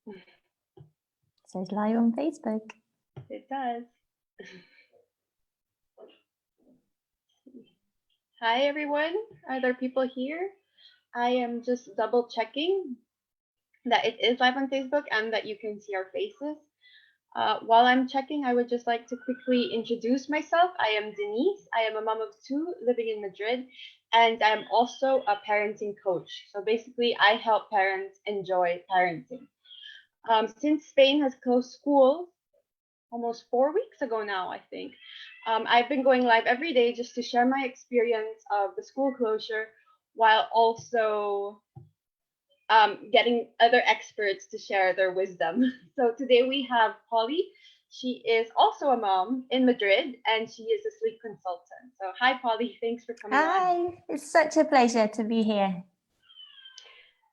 It says live on Facebook. It does. Hi, everyone. Are there people here? I am just double checking that it is live on Facebook and that you can see our faces. While I'm checking, I would just like to quickly introduce myself. I am Denise. I am a mom of two living in Madrid, and I'm also a parenting coach. So basically, I help parents enjoy parenting. Since Spain has closed schools almost 4 weeks ago now, I think, I've been going live every day just to share my experience of the school closure while also getting other experts to share their wisdom. So today we have Polly. She is also a mom in Madrid and she is a sleep consultant. So hi, Polly. Thanks for coming on. Hi, it's such a pleasure to be here.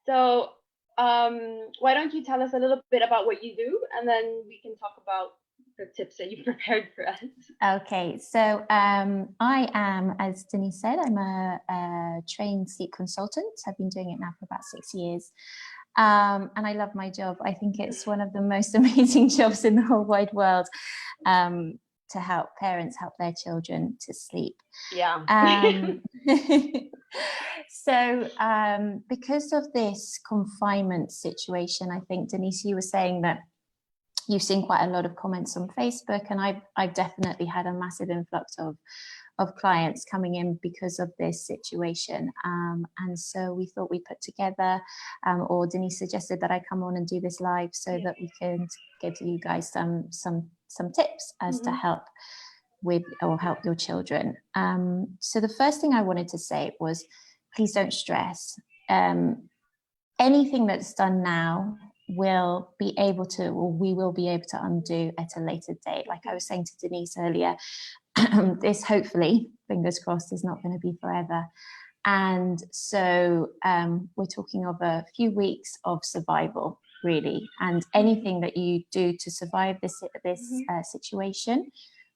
So why don't you tell us a little bit about what you do, and then we can talk about the tips that you prepared for us. Okay, so I am, as Denise said, I'm a trained sleep consultant. I've been doing it now for about 6 years. And I love my job. I think it's one of the most amazing jobs in the whole wide world, to help parents help their children to sleep. Yeah. So because of this confinement situation, I think, Denise, you were saying that you've seen quite a lot of comments on Facebook, and I've definitely had a massive influx of clients coming in because of this situation. And so we thought we'd put together, or Denise suggested that I come on and do this live so that we can give you guys some tips as to help with or help your children. So the first thing I wanted to say was, please don't stress. Anything that's done now will be able to, or we will be able to undo at a later date. Like I was saying to Denise earlier, this hopefully, fingers crossed, is not going to be forever. And so we're talking of a few weeks of survival, really. And anything that you do to survive this situation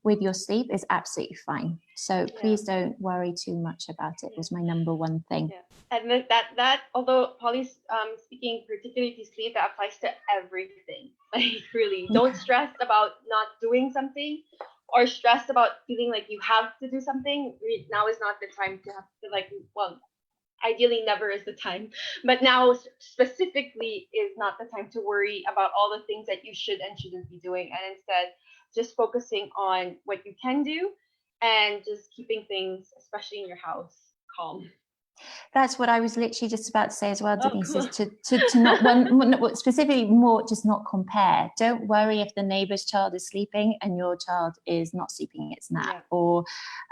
with your sleep is absolutely fine. So please don't worry too much about it. Was my number one thing. Yeah. And that although Polly's speaking particularly to sleep, that applies to everything. Like really, don't stress about not doing something, or stressed about feeling like you have to do something. Now is not the time to have to, like, well, ideally never is the time, but now specifically is not the time to worry about all the things that you should and shouldn't be doing, and instead just focusing on what you can do and just keeping things, especially in your house, calm. That's what I was literally just about to say as well, Denise, cool. Is to not specifically more just not compare. Don't worry if the neighbor's child is sleeping and your child is not sleeping its nap, or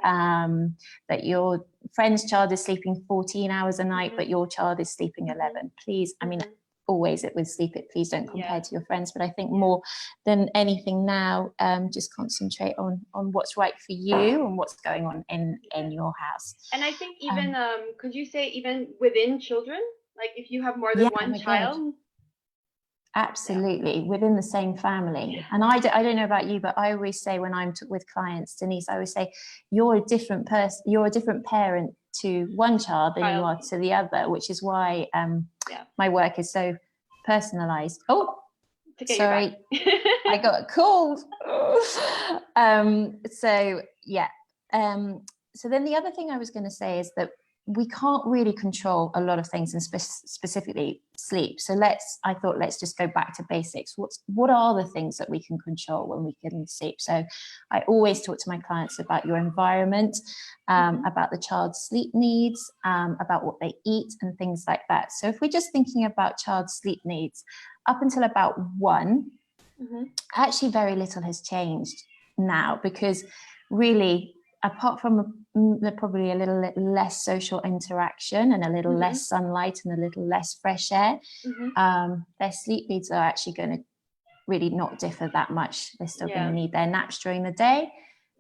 that your friend's child is sleeping 14 hours a night, but your child is sleeping 11. Please, I mean, always it would sleep it, please don't compare to your friends, but I think more than anything now, just concentrate on what's right for you and what's going on in your house. And I think even could you say even within children, like if you have more than one child? God. Absolutely, within the same family. And I don't know about you, but I always say when I'm with clients, Denise, I always say you're a different person, you're a different parent to one child than you are to the other, which is why my work is so personalized. Oh, sorry, I got a cold. So then the other thing I was going to say is that we can't really control a lot of things, and specifically sleep. So I thought let's just go back to basics. What are the things that we can control when we can sleep? So I always talk to my clients about your environment, about the child's sleep needs, about what they eat and things like that. So if we're just thinking about child's sleep needs, up until about 1, actually very little has changed now, because really, apart from probably a little less social interaction and a little less sunlight and a little less fresh air, their sleep needs are actually going to really not differ that much. They're still going to need their naps during the day,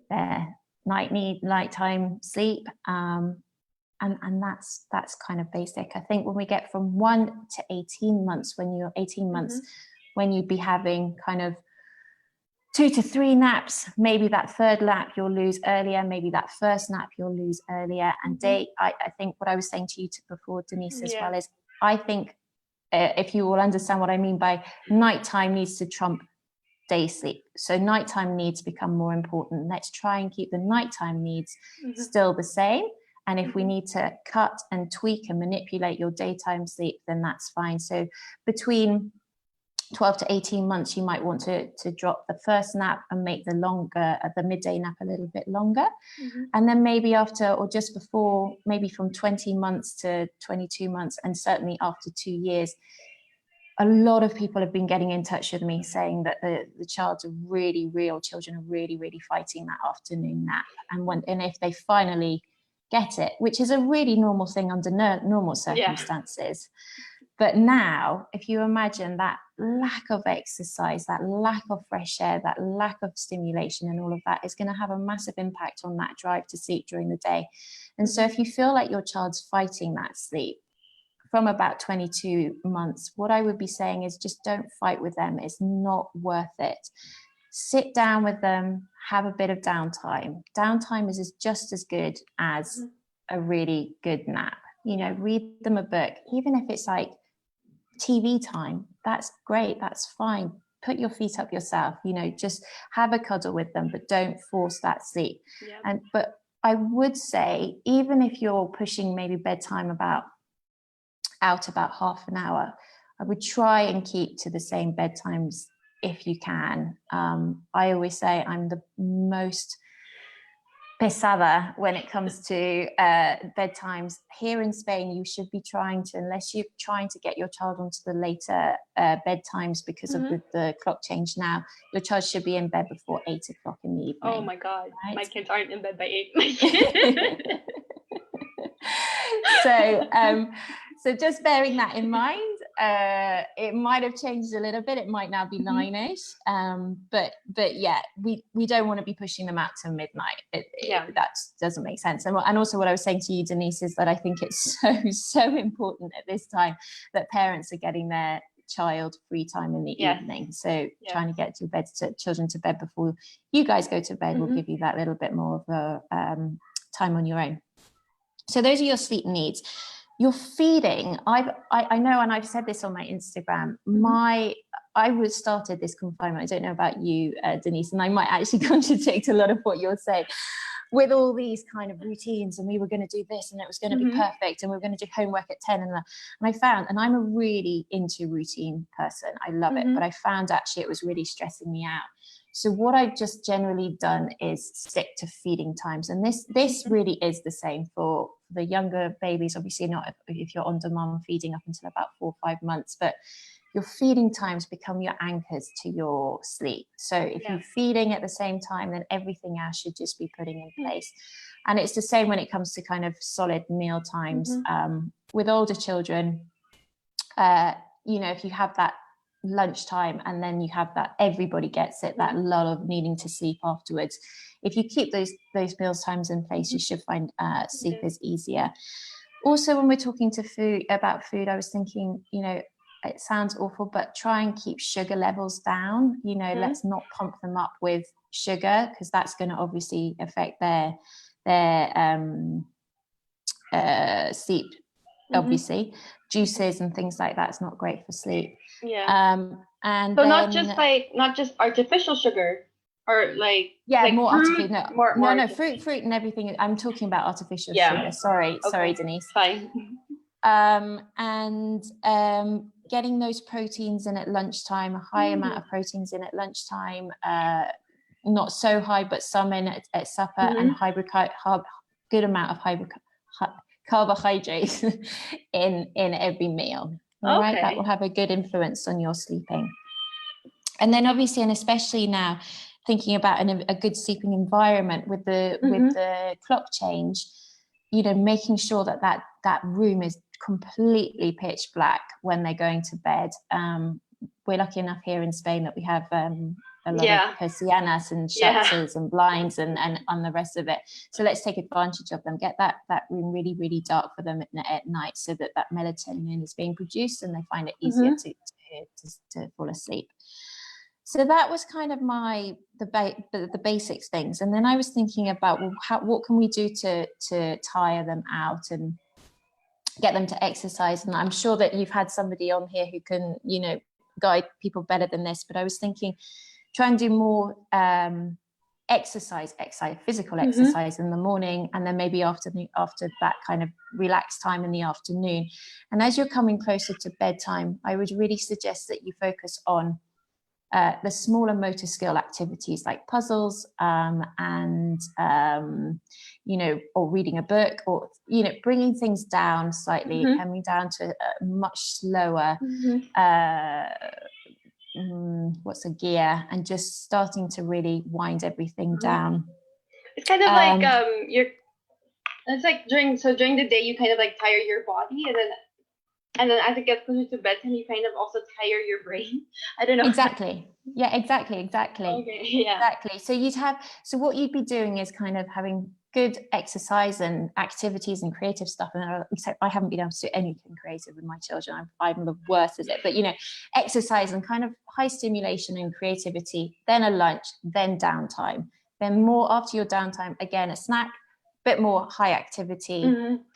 their nighttime sleep, and that's kind of basic. I think when we get from 1 to 18 months, when you're 18 months, when you'd be having kind of 2 to 3 naps, maybe that third nap you'll lose earlier, maybe that first nap you'll lose earlier. And I think what I was saying to you before, Denise, as well, is I think if you will understand what I mean by nighttime needs to trump day sleep. So nighttime needs become more important. Let's try and keep the nighttime needs still the same. And if we need to cut and tweak and manipulate your daytime sleep, then that's fine. So between 12 to 18 months, you might want to drop the first nap and make the midday nap a little bit longer. And then maybe after, or just before, maybe from 20 months to 22 months, and certainly after 2 years, a lot of people have been getting in touch with me saying that the children are really, really fighting that afternoon nap. And if they finally get it, which is a really normal thing under normal circumstances. But now, if you imagine that lack of exercise, that lack of fresh air, that lack of stimulation and all of that is going to have a massive impact on that drive to sleep during the day. And so if you feel like your child's fighting that sleep from about 22 months, what I would be saying is just don't fight with them. It's not worth it. Sit down with them, have a bit of downtime. Downtime is just as good as a really good nap. You know, read them a book, even if it's like TV time, that's great, that's fine. Put your feet up yourself, you know, just have a cuddle with them, but don't force that sleep. But I would say, even if you're pushing maybe bedtime about half an hour, I would try and keep to the same bedtimes if you can. I always say I'm the most pesada when it comes to bedtimes. Here in Spain, you should be trying to, unless you're trying to get your child onto the later bedtimes because of the clock change now, your child should be in bed before 8 o'clock in the evening. Oh my God, right? My kids aren't in bed by 8. So just bearing that in mind, it might have changed a little bit. It might now be 9ish. But yeah, we don't want to be pushing them out till midnight. That doesn't make sense. And also what I was saying to you, Denise, is that I think it's so important at this time that parents are getting their child free time in the evening. So trying to get children to bed before you guys go to bed will give you that little bit more of a time on your own. So those are your sleep needs. Your feeding, I know, and I've said this on my Instagram, I started this confinement, I don't know about you, Denise, and I might actually contradict a lot of what you're saying, with all these kind of routines, and we were going to do this, and it was going to be perfect, and we were going to do homework at 10, and I found, and I'm a really into routine person, I love it, but I found actually it was really stressing me out. So what I've just generally done is stick to feeding times. And this really is the same for the younger babies, obviously not if you're on demand feeding up until about 4 or 5 months, but your feeding times become your anchors to your sleep. So if you're feeding at the same time, then everything else should just be putting in place. And it's the same when it comes to kind of solid meal times. With older children, you know, if you have that lunchtime and then you have that everybody gets it, that lull of needing to sleep afterwards, if you keep those meals times in place, you should find sleep is easier. Also, when we're talking about food, I was thinking, you know, it sounds awful, but try and keep sugar levels down. You know, let's not pump them up with sugar, because that's going to obviously affect their sleep. Obviously, juices and things like that's not great for sleep. And so then, not just artificial sugar, or more fruit, artificial. Fruit and everything. I'm talking about artificial sugar. Sorry, Denise. Fine. And getting those proteins in at lunchtime, a high amount of proteins in at lunchtime, not so high, but some in at supper, and good amount of carbohydrates in every meal. All right, that will have a good influence on your sleeping. And then obviously, and especially now, thinking about a good sleeping environment with the clock change, you know, making sure that room is completely pitch black when they're going to bed. We're lucky enough here in Spain that we have a lot of persianas and shutters and blinds and the rest of it. So let's take advantage of them. Get that room really, really dark for them at night, so that melatonin is being produced and they find it easier to fall asleep. So that was kind of the basics things. And then I was thinking about, well, what can we do to tire them out and get them to exercise. And I'm sure that you've had somebody on here who can, guide people better than this, but I was thinking, try and do more exercise, physical exercise in the morning, and then maybe after that kind of relaxed time in the afternoon. And as you're coming closer to bedtime, I would really suggest that you focus on the smaller motor skill activities like puzzles, or reading a book, or bringing things down slightly, coming down to a much slower what's a gear, and just starting to really wind everything down. It's kind of like it's like during the day you kind of like tire your body, and then as it gets closer to bedtime you kind of also tire your brain. I don't know. Exactly. Yeah, exactly. Okay, yeah. Exactly. So what you'd be doing is kind of having good exercise and activities and creative stuff. And except I haven't been able to do anything creative with my children. I'm the worst at it. But exercise and kind of high stimulation and creativity, then a lunch, then downtime, then more after your downtime, again a snack, bit more high activity,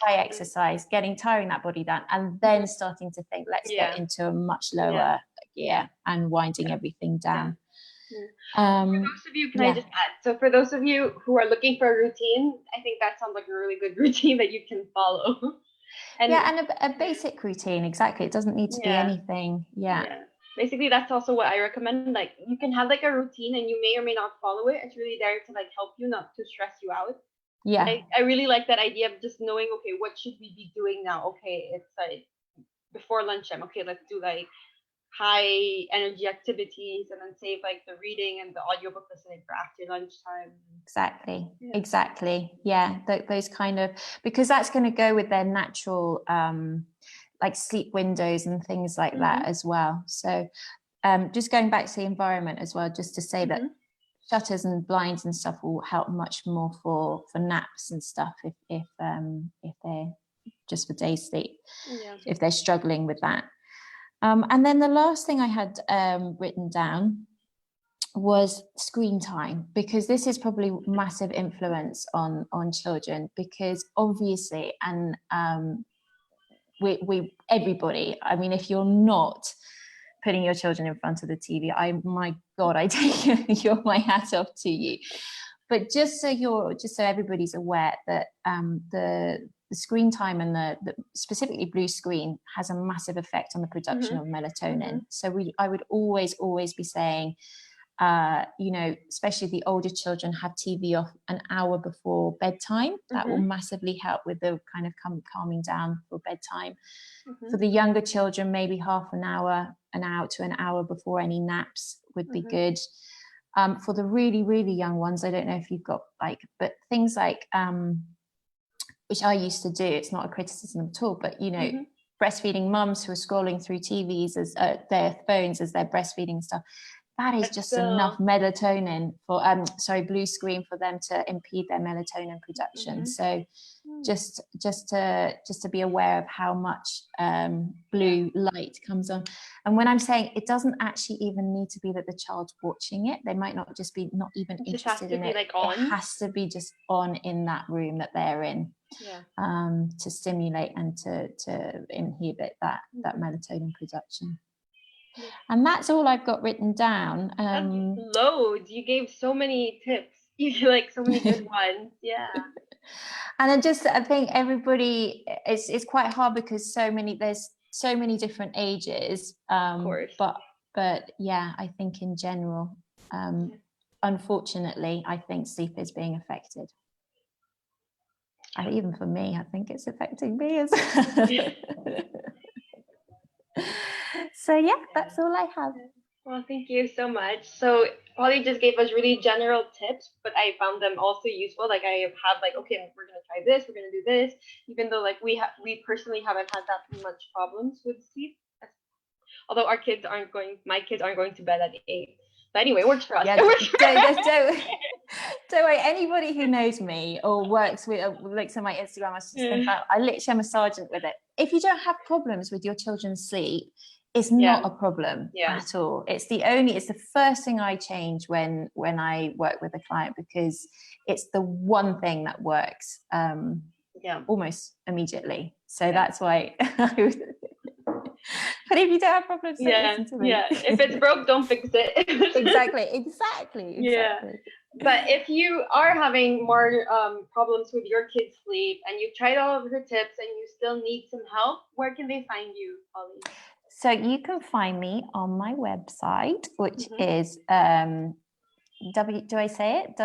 high exercise, tiring that body down, and then starting to think, let's get into a much lower gear and winding everything down. For those of you, can I just add? So for those of you who are looking for a routine, I think that sounds like a really good routine that you can follow. And a basic routine, exactly. It doesn't need to be anything. Basically, that's also what I recommend. Like, you can have like a routine, and you may or may not follow it. It's really there to like help you, not to stress you out. Yeah, I really like that idea of just knowing, okay, what should we be doing now? Okay, it's like before lunchtime. Okay, let's do like high energy activities, and then save like the reading and the audiobook listening for after lunchtime. Exactly. Yeah, those kind of, because that's going to go with their natural like sleep windows and things like that as well. So just going back to the environment as well, just to say that shutters and blinds and stuff will help much more for naps and stuff if they're just for day sleep, if they're struggling with that. And then the last thing I had written down was screen time, because this is probably massive influence on children, because obviously, and we everybody, I mean, if you're not putting your children in front of the TV, my God, I take my hat off to you. But just so everybody's aware that the screen time and the specifically blue screen has a massive effect on the production of melatonin. So I would always be saying, especially the older children, have TV off an hour before bedtime. That will massively help with the kind of calming down for bedtime. For the younger children, maybe half an hour to an hour before any naps would be good. For the really, really young ones, I don't know if you've got but things like, which I used to do, it's not a criticism at all, but, breastfeeding mums who are scrolling through TVs as their phones as they're breastfeeding stuff, that is just enough melatonin for, blue screen for them to impede their melatonin production. So just to be aware of how much blue light comes on. And when I'm saying, it doesn't actually even need to be that the child's watching it. They might not just be not even interested in it. It has to be just on in that room that they're in, to stimulate and to inhibit that melatonin production. And that's all I've got written down. That's loads. You gave so many tips. You like so many good ones. Yeah. And I think everybody, it's quite hard because there's so many different ages. Of course. But yeah, I think in general, unfortunately, I think sleep is being affected. And even for me, I think it's affecting me as well. So yeah, that's all I have. Well, thank you so much. So Polly just gave us really general tips, but I found them also useful. Like I have okay, we're gonna try this, we're gonna do this, even though we personally haven't had that much problems with sleep. Although my kids aren't going to bed at 8. But anyway, it works for us. Yeah, don't worry. Anybody who knows me or works with looks at my Instagram, I literally am a sergeant with it. If you don't have problems with your children's sleep, it's not a problem at all. It's the first thing I change when I work with a client, because it's the one thing that works almost immediately. So that's why. But if you don't have problems, don't listen to me. Yeah. If it's broke, don't fix it. Exactly. Yeah. But if you are having more problems with your kids' sleep and you've tried all of her tips and you still need some help, where can they find you, Polly? So you can find me on my website, which is do I say it?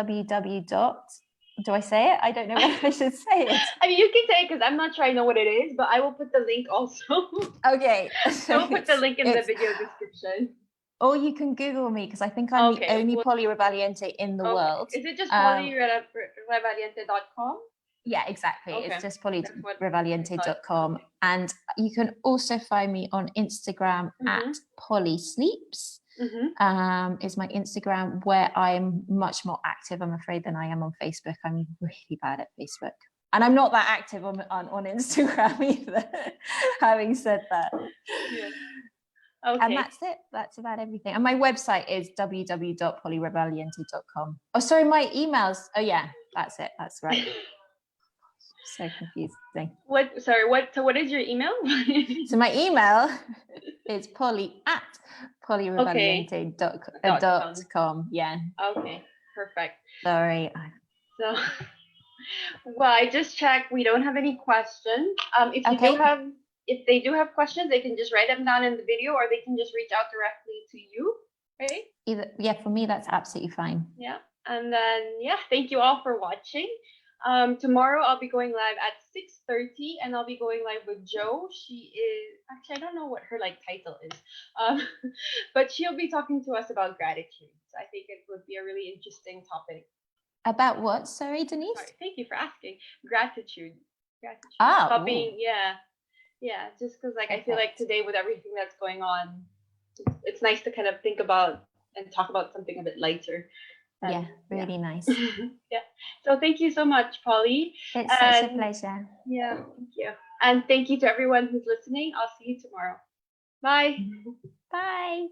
Do I say it? I don't know whether I should say it. I mean, you can say it because I'm not sure I know what it is, but I will put the link also. Okay. So we'll put the link in the video description. Or you can Google me because I think I'm the only Polly Revaliente in the world. Is it just pollyrevaliente.com? Yeah, exactly. Okay. It's just polyrevaliente.com. And you can also find me on Instagram at Polly Sleeps. Is my Instagram, where I'm much more active, I'm afraid, than I am on Facebook. I'm really bad at Facebook. And I'm not that active on Instagram either, having said that. Yeah. Okay. And that's it. That's about everything. And my website is www.polyrevaliente.com. Oh, sorry, my emails. Oh, yeah, that's it. That's right. So confusing. What is your email? So my email is polly@polyrevaliente.com. Yeah. Okay, perfect. Sorry. So, well, I just checked. We don't have any questions. If they do have questions, they can just write them down in the video, or they can just reach out directly to you, right? For me, that's absolutely fine. Yeah. And then, thank you all for watching. Tomorrow I'll be going live at 6:30, and I'll be going live with Jo. She is actually, I don't know what her title is, but she'll be talking to us about gratitude. So I think it would be a really interesting topic. About what? Sorry, Denise. Sorry, thank you for asking. Gratitude. Being, just because I feel like today with everything that's going on, it's nice to kind of think about and talk about something a bit lighter. Really nice. Yeah. So thank you so much, Polly. It's such a pleasure. Yeah, thank you. And thank you to everyone who's listening. I'll see you tomorrow. Bye. Bye.